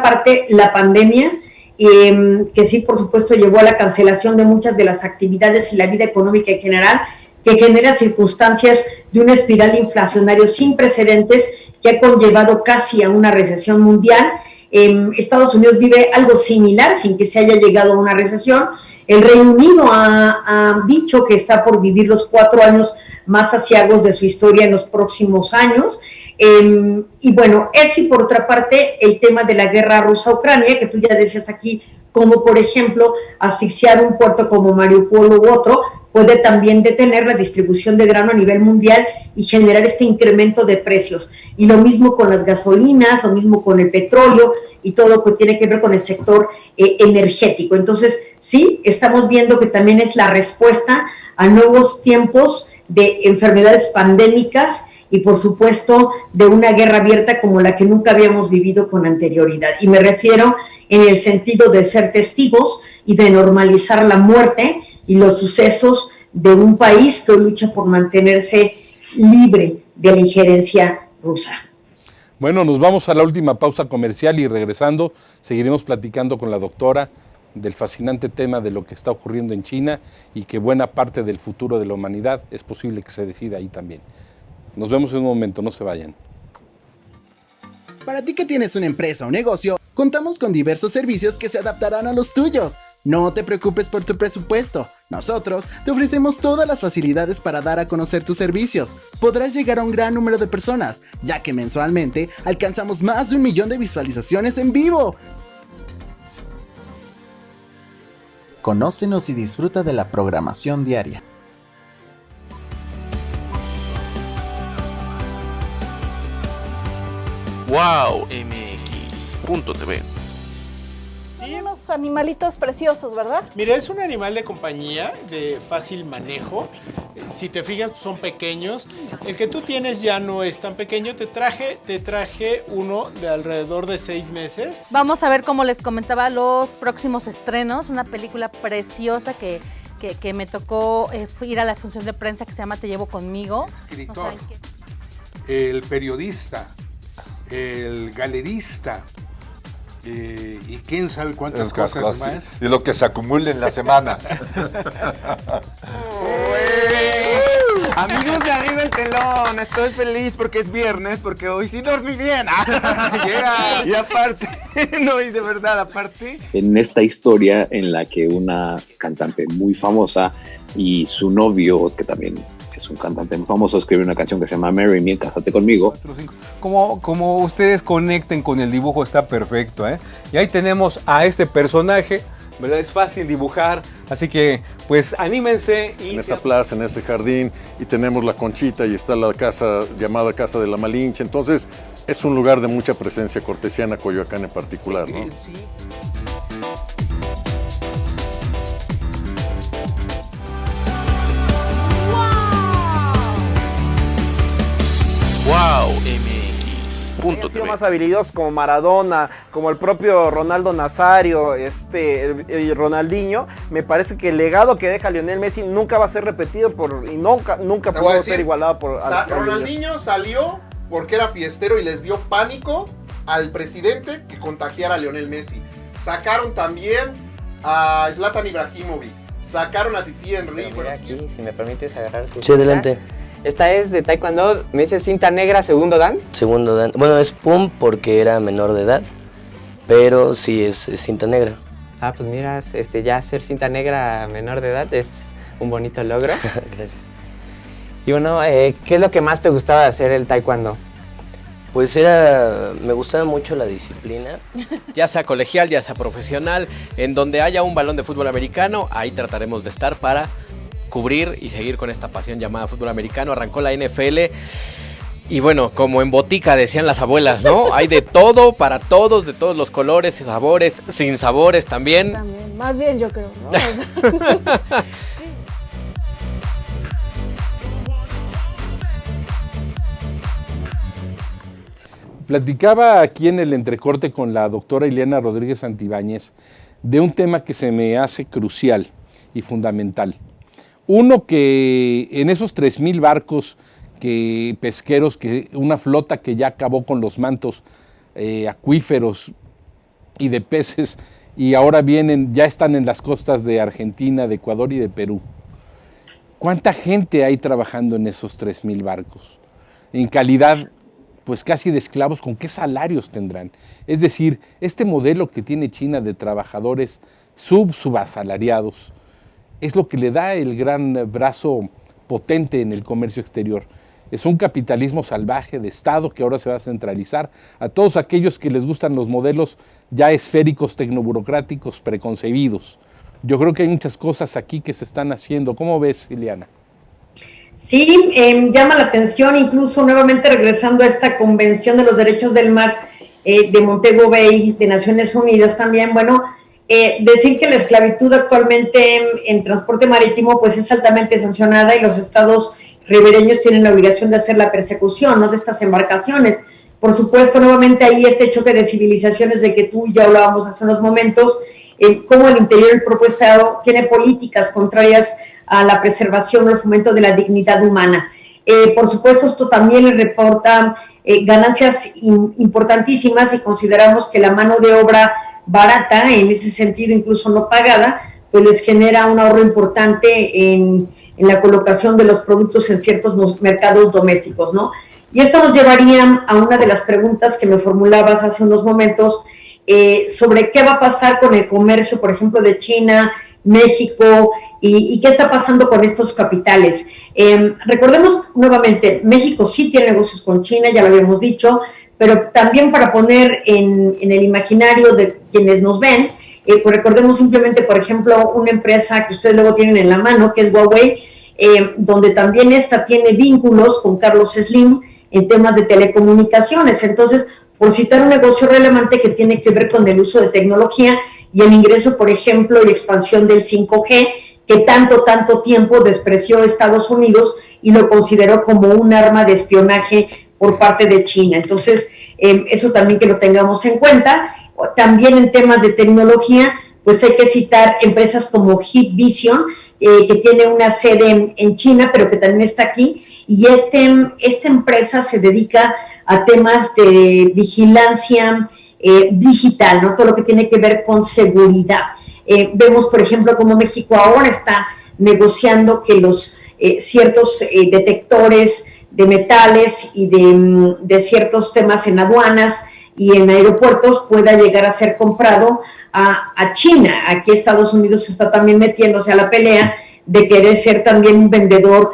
parte, la pandemia, que sí, por supuesto, llevó a la cancelación de muchas de las actividades y la vida económica en general, que genera circunstancias de una espiral inflacionaria sin precedentes que ha conllevado casi a una recesión mundial. Estados Unidos vive algo similar sin que se haya llegado a una recesión. El Reino Unido ha dicho que está por vivir los 4 años más aciagos de su historia en los próximos años. Y bueno, eso, y por otra parte el tema de la guerra rusa-Ucrania, que tú ya decías aquí, como por ejemplo asfixiar un puerto como Mariupol u otro, puede también detener la distribución de grano a nivel mundial y generar este incremento de precios. Y lo mismo con las gasolinas, lo mismo con el petróleo y todo lo que tiene que ver con el sector energético. Entonces, sí, estamos viendo que también es la respuesta a nuevos tiempos de enfermedades pandémicas y, por supuesto, de una guerra abierta como la que nunca habíamos vivido con anterioridad. Y me refiero en el sentido de ser testigos y de normalizar la muerte y los sucesos de un país que lucha por mantenerse libre de la injerencia rusa. Bueno, nos vamos a la última pausa comercial y regresando seguiremos platicando con la doctora del fascinante tema de lo que está ocurriendo en China y que buena parte del futuro de la humanidad es posible que se decida ahí también. Nos vemos en un momento, no se vayan. Para ti que tienes una empresa o negocio, contamos con diversos servicios que se adaptarán a los tuyos. No te preocupes por tu presupuesto. Nosotros te ofrecemos todas las facilidades para dar a conocer tus servicios. Podrás llegar a un gran número de personas, ya que mensualmente alcanzamos más de 1 millón de visualizaciones en vivo. Conócenos y disfruta de la programación diaria. WowMX.tv. Sí, unos animalitos preciosos, ¿verdad? Mira, es un animal de compañía, de fácil manejo. Si te fijas, son pequeños. El que tú tienes ya no es tan pequeño. Te traje uno de alrededor de 6 meses. Vamos a ver, como les comentaba, los próximos estrenos. Una película preciosa que me tocó ir a la función de prensa que se llama Te llevo conmigo. Escritor, el periodista, el galerista, y quién sabe cuántas cosas más. Y lo que se acumula en la semana. Amigos de Arriba el Telón, estoy feliz porque es viernes, porque hoy sí dormí bien. Yeah. Y aparte, no hice verdad, aparte. En esta historia en la que una cantante muy famosa y su novio, que también es un cantante muy famoso, escribe una canción que se llama Marry Me, Cásate Conmigo. Como ustedes conecten con el dibujo está perfecto, ¿eh? Y ahí tenemos a este personaje, ¿verdad? Es fácil dibujar, así que pues anímense. En esa plaza, en ese jardín, y tenemos la Conchita y está la casa llamada Casa de la Malinche, entonces es un lugar de mucha presencia cortesiana, Coyoacán en particular, ¿no? Sí. Han sido más habilidosos como Maradona, como el propio Ronaldo Nazario, el Ronaldinho. Me parece que el legado que deja Lionel Messi nunca va a ser repetido y nunca pudo ser igualado por... Ronaldinho salió porque era fiestero y les dio pánico al presidente que contagiara a Lionel Messi. Sacaron también a Zlatan Ibrahimovic, sacaron a Titi Henry. Mira aquí, si me permites agarrar tu... Sí, adelante. Esta es de Taekwondo, me dice cinta negra, segundo dan. Segundo dan. Bueno, es pum porque era menor de edad, pero sí es cinta negra. Ah, pues mira, ya ser cinta negra menor de edad es un bonito logro. Gracias. Y bueno, ¿qué es lo que más te gustaba de hacer el Taekwondo? Pues me gustaba mucho la disciplina. Ya sea colegial, ya sea profesional, en donde haya un balón de fútbol americano, ahí trataremos de estar para cubrir y seguir con esta pasión llamada fútbol americano. Arrancó la NFL y bueno, como en botica decían las abuelas, ¿no? Hay de todo, para todos, de todos los colores y sabores, sin sabores también. Más bien yo creo, ¿no? Platicaba aquí en el entrecorte con la doctora Ileana Rodríguez Santibáñez de un tema que se me hace crucial y fundamental. Uno, que en esos 3,000 barcos pesqueros, una flota que ya acabó con los mantos acuíferos y de peces, y ahora ya están en las costas de Argentina, de Ecuador y de Perú. ¿Cuánta gente hay trabajando en esos 3,000 barcos? En calidad, pues casi de esclavos, ¿con qué salarios tendrán? Es decir, este modelo que tiene China de trabajadores subasalariados, es lo que le da el gran brazo potente en el comercio exterior. Es un capitalismo salvaje de Estado que ahora se va a centralizar. A todos aquellos que les gustan los modelos ya esféricos, tecnoburocráticos, preconcebidos. Yo creo que hay muchas cosas aquí que se están haciendo. ¿Cómo ves, Ileana? Sí, llama la atención, incluso nuevamente regresando a esta Convención de los Derechos del Mar de Montego Bay, de Naciones Unidas también, bueno, decir que la esclavitud actualmente en transporte marítimo pues es altamente sancionada y los estados ribereños tienen la obligación de hacer la persecución, ¿no?, de estas embarcaciones. Por supuesto, nuevamente ahí este choque de civilizaciones de que tú y yo hablábamos hace unos momentos, cómo el interior del propio estado tiene políticas contrarias a la preservación o el fomento de la dignidad humana. Por supuesto, esto también le reporta ganancias importantísimas y consideramos que la mano de obra barata, en ese sentido incluso no pagada, pues les genera un ahorro importante en la colocación de los productos en ciertos mercados domésticos, ¿no? Y esto nos llevaría a una de las preguntas que me formulabas hace unos momentos, sobre qué va a pasar con el comercio, por ejemplo, de China, México, y qué está pasando con estos capitales. Recordemos nuevamente, México sí tiene negocios con China, ya lo habíamos dicho, pero también para poner en el imaginario de quienes nos ven, pues recordemos simplemente, por ejemplo, una empresa que ustedes luego tienen en la mano, que es Huawei, donde también esta tiene vínculos con Carlos Slim en temas de telecomunicaciones. Entonces, por citar un negocio relevante que tiene que ver con el uso de tecnología y el ingreso, por ejemplo, y expansión del 5G, que tanto tiempo despreció Estados Unidos y lo consideró como un arma de espionaje por parte de China. Entonces, eso también que lo tengamos en cuenta. También en temas de tecnología, pues hay que citar empresas como Hikvision, que tiene una sede en China, pero que también está aquí, y esta empresa se dedica a temas de vigilancia digital, ¿no? Todo lo que tiene que ver con seguridad. Vemos, por ejemplo, cómo México ahora está negociando que los ciertos detectores de metales y de ciertos temas en aduanas y en aeropuertos pueda llegar a ser comprado a China. Aquí Estados Unidos está también metiéndose a la pelea de querer ser también un vendedor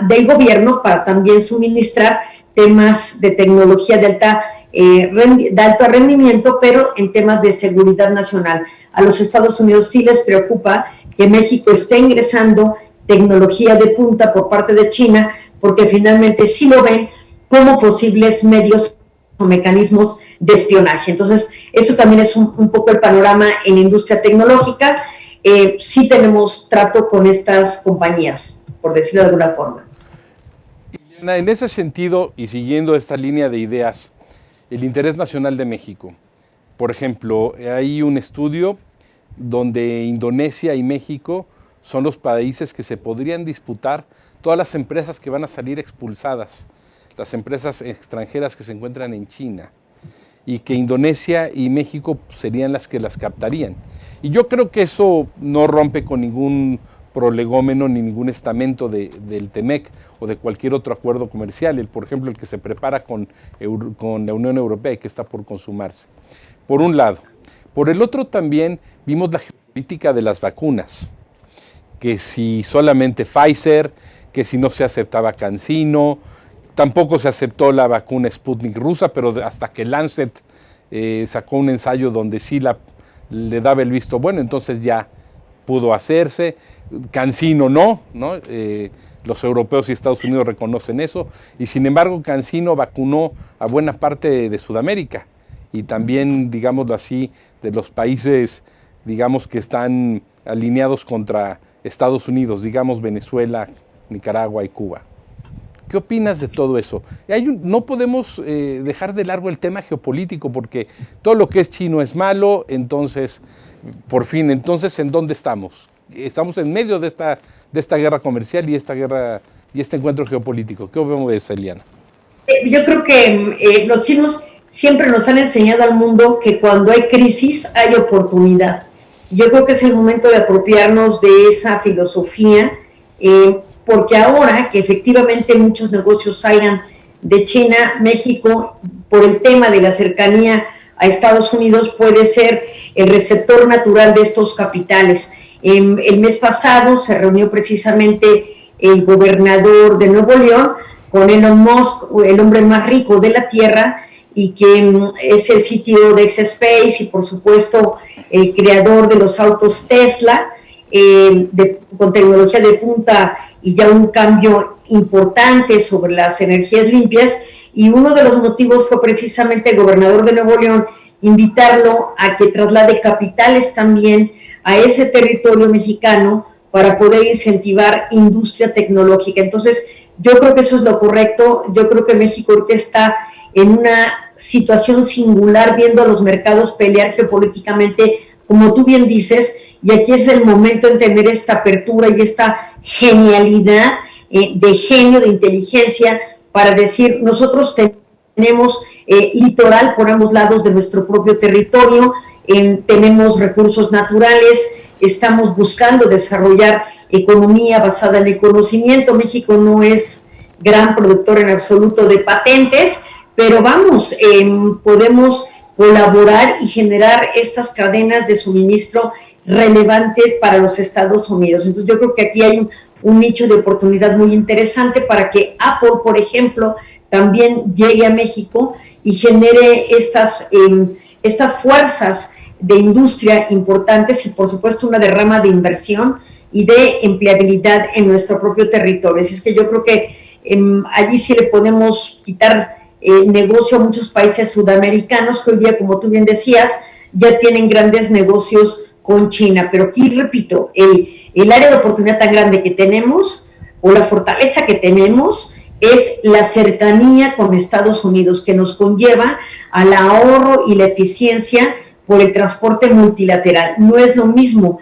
del gobierno para también suministrar temas de tecnología de alto rendimiento, pero en temas de seguridad nacional. A los Estados Unidos sí les preocupa que México esté ingresando tecnología de punta por parte de China, porque finalmente sí lo ven como posibles medios o mecanismos de espionaje. Entonces, eso también es un poco el panorama en la industria tecnológica. Sí tenemos trato con estas compañías, por decirlo de alguna forma. En ese sentido, y siguiendo esta línea de ideas, el interés nacional de México. Por ejemplo, hay un estudio donde Indonesia y México son los países que se podrían disputar todas las empresas que van a salir expulsadas, las empresas extranjeras que se encuentran en China, y que Indonesia y México serían las que las captarían. Y yo creo que eso no rompe con ningún prolegómeno ni ningún estamento del TEMEC o de cualquier otro acuerdo comercial, por ejemplo, el que se prepara con la Unión Europea y que está por consumarse. Por un lado. Por el otro también vimos la geopolítica de las vacunas, que si solamente Pfizer, que si no se aceptaba CanSino, tampoco se aceptó la vacuna Sputnik rusa, pero hasta que Lancet sacó un ensayo donde sí le daba el visto bueno, entonces ya pudo hacerse. CanSino no, los europeos y Estados Unidos reconocen eso, y sin embargo CanSino vacunó a buena parte de Sudamérica, y también, digámoslo así, de los países, digamos, que están alineados contra Estados Unidos, digamos Venezuela, Nicaragua y Cuba. ¿Qué opinas de todo eso? No podemos dejar de largo el tema geopolítico, porque todo lo que es chino es malo. Entonces, por fin, entonces, ¿en dónde estamos? Estamos en medio de esta guerra comercial y este encuentro geopolítico. ¿Qué vemos, Eliana? Yo creo que los chinos siempre nos han enseñado al mundo que cuando hay crisis hay oportunidad. Yo creo que es el momento de apropiarnos de esa filosofía, porque ahora que efectivamente muchos negocios salgan de China, México, por el tema de la cercanía a Estados Unidos, puede ser el receptor natural de estos capitales. El mes pasado se reunió precisamente el gobernador de Nuevo León con Elon Musk, el hombre más rico de la Tierra, y que es el sitio de X-Space y por supuesto el creador de los autos Tesla, con tecnología de punta y ya un cambio importante sobre las energías limpias. Y uno de los motivos fue precisamente el gobernador de Nuevo León invitarlo a que traslade capitales también a ese territorio mexicano para poder incentivar industria tecnológica. Entonces, yo creo que eso es lo correcto. Yo creo que México ahorita está en una situación singular, viendo a los mercados pelear geopolíticamente, como tú bien dices, y aquí es el momento en tener esta apertura y esta genialidad de genio, de inteligencia, para decir, nosotros tenemos litoral por ambos lados de nuestro propio territorio, tenemos recursos naturales, estamos buscando desarrollar economía basada en el conocimiento. México no es gran productor en absoluto de patentes, pero vamos, podemos colaborar y generar estas cadenas de suministro relevantes para los Estados Unidos. Entonces yo creo que aquí hay un nicho de oportunidad muy interesante para que Apple, por ejemplo, también llegue a México y genere estas fuerzas de industria importantes y por supuesto una derrama de inversión y de empleabilidad en nuestro propio territorio. Así es que yo creo que allí sí le podemos quitar negocio a muchos países sudamericanos que hoy día, como tú bien decías, ya tienen grandes negocios con China. Pero aquí, repito, el área de oportunidad tan grande que tenemos, o la fortaleza que tenemos, es la cercanía con Estados Unidos, que nos conlleva al ahorro y la eficiencia por el transporte multilateral. No es lo mismo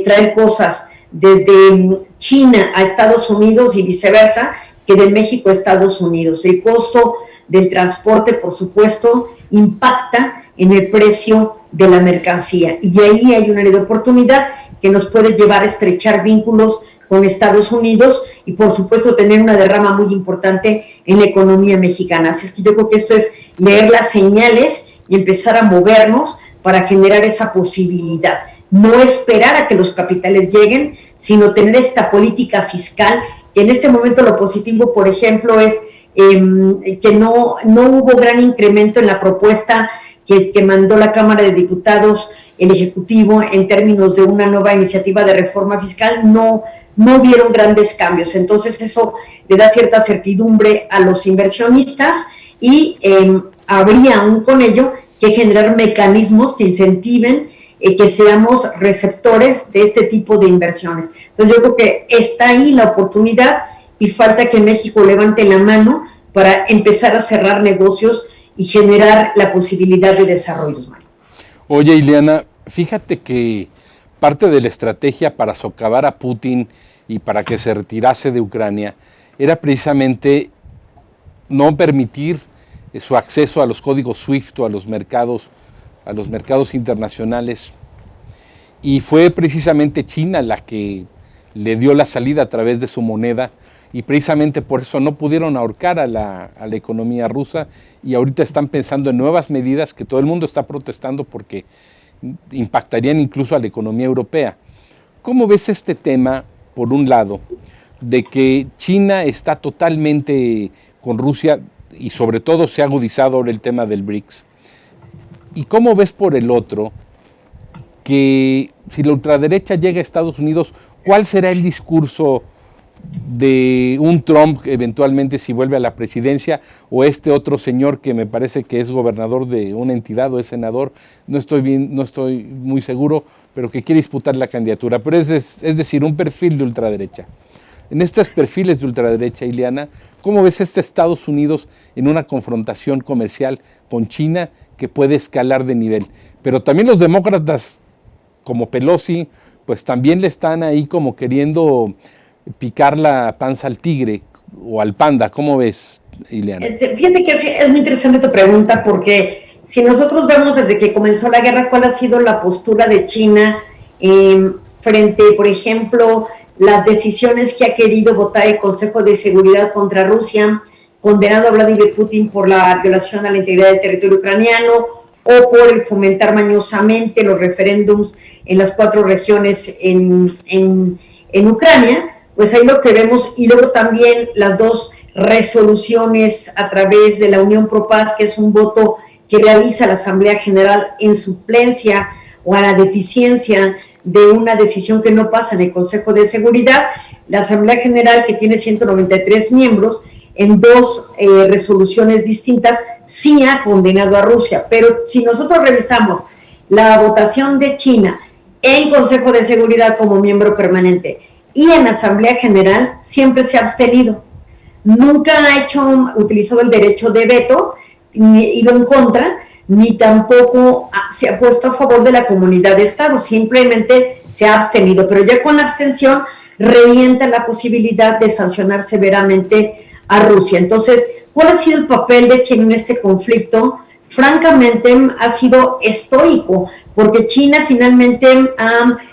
traer cosas desde China a Estados Unidos y viceversa, que de México a Estados Unidos. El costo del transporte, por supuesto, impacta en el precio de la mercancía. Y ahí hay una área de oportunidad que nos puede llevar a estrechar vínculos con Estados Unidos y, por supuesto, tener una derrama muy importante en la economía mexicana. Así es que yo creo que esto es leer las señales y empezar a movernos para generar esa posibilidad. No esperar a que los capitales lleguen, sino tener esta política fiscal. En este momento lo positivo, por ejemplo, es que no hubo gran incremento en la propuesta que mandó la Cámara de Diputados, el Ejecutivo, en términos de una nueva iniciativa de reforma fiscal. No hubieron grandes cambios. Entonces eso le da cierta certidumbre a los inversionistas y habría aún con ello que generar mecanismos que incentiven que seamos receptores de este tipo de inversiones. Entonces yo creo que está ahí la oportunidad y falta que México levante la mano para empezar a cerrar negocios y generar la posibilidad de desarrollo. Oye, Ileana, fíjate que parte de la estrategia para socavar a Putin y para que se retirase de Ucrania era precisamente no permitir su acceso a los códigos SWIFT o a los mercados internacionales. Y fue precisamente China la que le dio la salida a través de su moneda, y precisamente por eso no pudieron ahorcar a la economía rusa, y ahorita están pensando en nuevas medidas que todo el mundo está protestando porque impactarían incluso a la economía europea. ¿Cómo ves este tema, por un lado, de que China está totalmente con Rusia y sobre todo se ha agudizado ahora el tema del BRICS? ¿Y cómo ves por el otro que si la ultraderecha llega a Estados Unidos, cuál será el discurso de un Trump eventualmente si vuelve a la presidencia, o este otro señor que me parece que es gobernador de una entidad o es senador, no estoy muy seguro, pero que quiere disputar la candidatura? Pero es decir, un perfil de ultraderecha. En estos perfiles de ultraderecha, Ileana, ¿cómo ves Estados Unidos en una confrontación comercial con China que puede escalar de nivel? Pero también los demócratas, como Pelosi, pues también le están ahí como queriendo picar la panza al tigre o al panda. ¿Cómo ves, Ileana? Fíjate que es muy interesante tu pregunta, porque si nosotros vemos desde que comenzó la guerra cuál ha sido la postura de China frente, por ejemplo, las decisiones que ha querido votar el Consejo de Seguridad contra Rusia, condenando a Vladimir Putin por la violación a la integridad del territorio ucraniano, o por el fomentar mañosamente los referéndums en las 4 regiones en Ucrania, pues ahí lo que vemos, y luego también las 2 resoluciones a través de la Unión Pro Paz, que es un voto que realiza la Asamblea General en suplencia o a la deficiencia de una decisión que no pasa en el Consejo de Seguridad. La Asamblea General, que tiene 193 miembros, en 2 resoluciones distintas, sí ha condenado a Rusia. Pero si nosotros revisamos la votación de China en Consejo de Seguridad como miembro permanente y en Asamblea General, siempre se ha abstenido. Nunca ha utilizado el derecho de veto, ni ido en contra, ni tampoco se ha puesto a favor de la comunidad de Estados, simplemente se ha abstenido. Pero ya con la abstención revienta la posibilidad de sancionar severamente a Rusia. Entonces, ¿cuál ha sido el papel de China en este conflicto? Francamente, ha sido estoico, porque China finalmente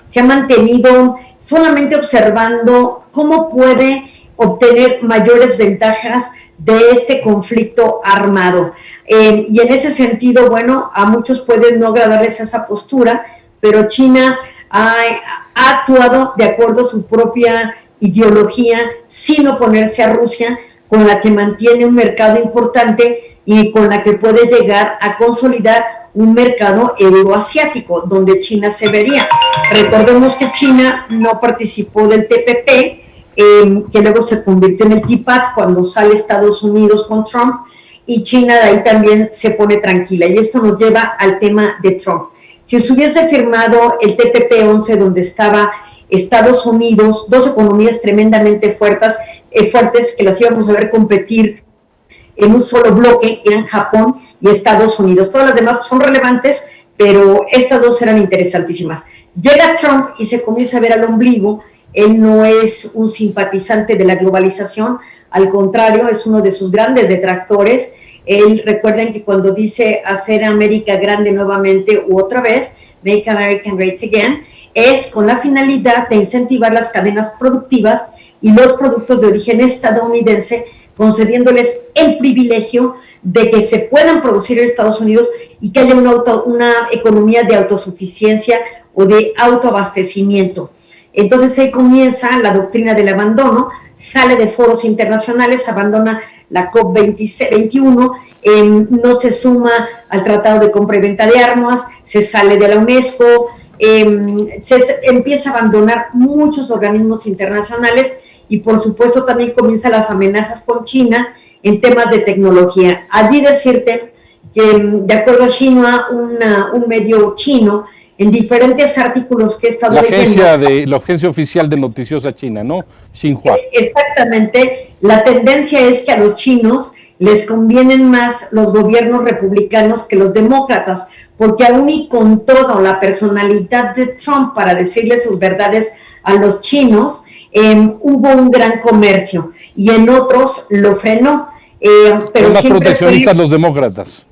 se ha mantenido solamente observando cómo puede obtener mayores ventajas de este conflicto armado. Y en ese sentido, bueno, a muchos puede no agradarles esa postura, pero China ha actuado de acuerdo a su propia ideología, sin oponerse a Rusia, con la que mantiene un mercado importante y con la que puede llegar a consolidar un mercado euroasiático, donde China se vería. Recordemos que China no participó del TPP, que luego se convirtió en el TPAT cuando sale Estados Unidos con Trump, y China de ahí también se pone tranquila, y esto nos lleva al tema de Trump. Si se hubiese firmado el TPP-11, donde estaba Estados Unidos, dos economías tremendamente fuertes que las íbamos a ver competir en un solo bloque, eran Japón y Estados Unidos. Todas las demás son relevantes, pero estas dos eran interesantísimas. Llega Trump y se comienza a ver al ombligo. Él no es un simpatizante de la globalización, al contrario, es uno de sus grandes detractores. Él, recuerden que cuando dice hacer América grande nuevamente u otra vez, Make America Great Again, es con la finalidad de incentivar las cadenas productivas y los productos de origen estadounidense, concediéndoles el privilegio de que se puedan producir en Estados Unidos y que haya una economía de autosuficiencia o de autoabastecimiento. Entonces ahí comienza la doctrina del abandono, sale de foros internacionales, abandona la COP21, no se suma al Tratado de Compra y Venta de Armas, se sale de la UNESCO, se empieza a abandonar muchos organismos internacionales y por supuesto también comienzan las amenazas con China en temas de tecnología. Allí decirte que de acuerdo a Xinhua, un medio chino, en diferentes artículos que he estado leyendo, la agencia oficial de noticiosa china, ¿no? Xinhua. Exactamente, la tendencia es que a los chinos les convienen más los gobiernos republicanos que los demócratas, porque aún y con toda la personalidad de Trump para decirle sus verdades a los chinos, hubo un gran comercio y en otros lo frenó. Pero son más proteccionistas los demócratas.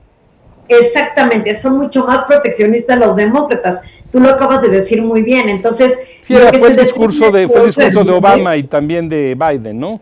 Exactamente, son mucho más proteccionistas los demócratas. Tú lo acabas de decir muy bien. Entonces, sí, fue el discurso de Obama y también de Biden, ¿no?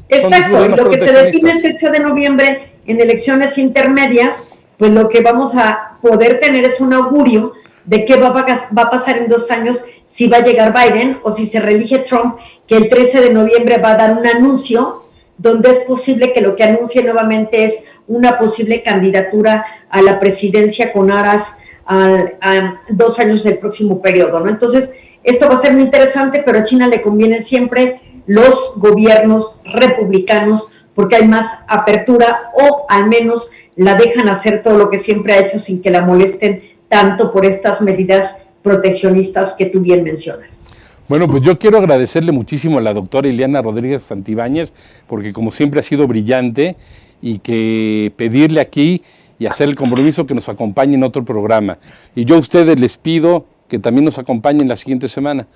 Exacto, lo que se define el 8 de noviembre en elecciones intermedias, pues lo que vamos a poder tener es un augurio de qué va a pasar en 2 años, si va a llegar Biden o si se reelige Trump, que el 13 de noviembre va a dar un anuncio donde es posible que lo que anuncie nuevamente es una posible candidatura a la presidencia con aras a 2 años del próximo periodo, ¿no? Entonces, esto va a ser muy interesante, pero a China le convienen siempre los gobiernos republicanos porque hay más apertura o al menos la dejan hacer todo lo que siempre ha hecho sin que la molesten tanto por estas medidas proteccionistas que tú bien mencionas. Bueno, pues yo quiero agradecerle muchísimo a la doctora Ileana Rodríguez Santibáñez, porque como siempre ha sido brillante, y que pedirle aquí y hacer el compromiso que nos acompañe en otro programa. Y yo a ustedes les pido que también nos acompañen la siguiente semana.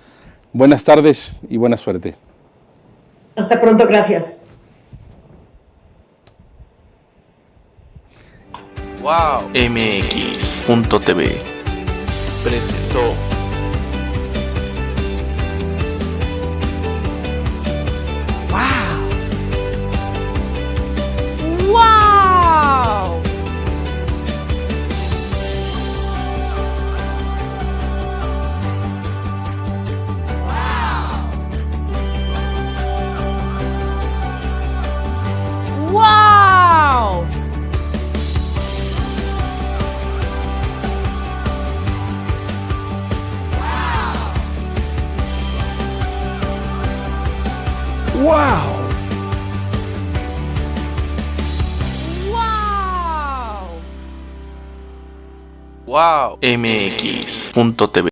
Buenas tardes y buena suerte. Hasta pronto, gracias. Wow. MX.tv presentó ¡Wow! ¡Wow! ¡Wow! Wow. MX.tv